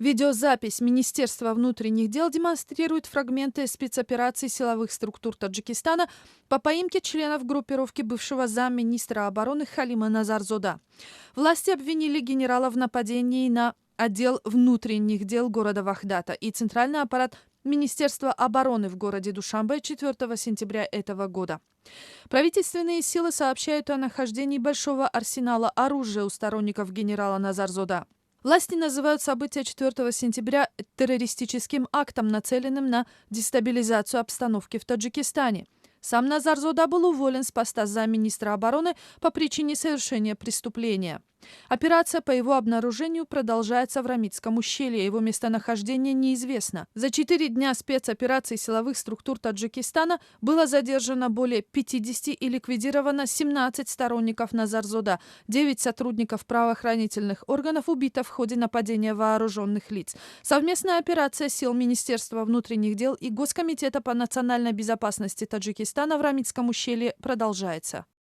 Видеозапись Министерства внутренних дел демонстрирует фрагменты спецопераций силовых структур Таджикистана по поимке членов группировки бывшего замминистра обороны Халима Назарзода. Власти обвинили генерала в нападении на отдел внутренних дел города Вахдата и центральный аппарат Министерства обороны в городе Душанбе 4 сентября этого года. Правительственные силы сообщают о нахождении большого арсенала оружия у сторонников генерала Назарзода. Власти называют события 4 сентября террористическим актом, нацеленным на дестабилизацию обстановки в Таджикистане. Сам Назарзода был уволен с поста замминистра обороны по причине совершения преступления. Операция по его обнаружению продолжается в Рамитском ущелье. Его местонахождение неизвестно. За 4 дня спецопераций силовых структур Таджикистана было задержано более 50 и ликвидировано 17 сторонников Назарзода. 9 сотрудников правоохранительных органов убито в ходе нападения вооруженных лиц. Совместная операция сил Министерства внутренних дел и Госкомитета по национальной безопасности Таджикистана в Рамитском ущелье продолжается.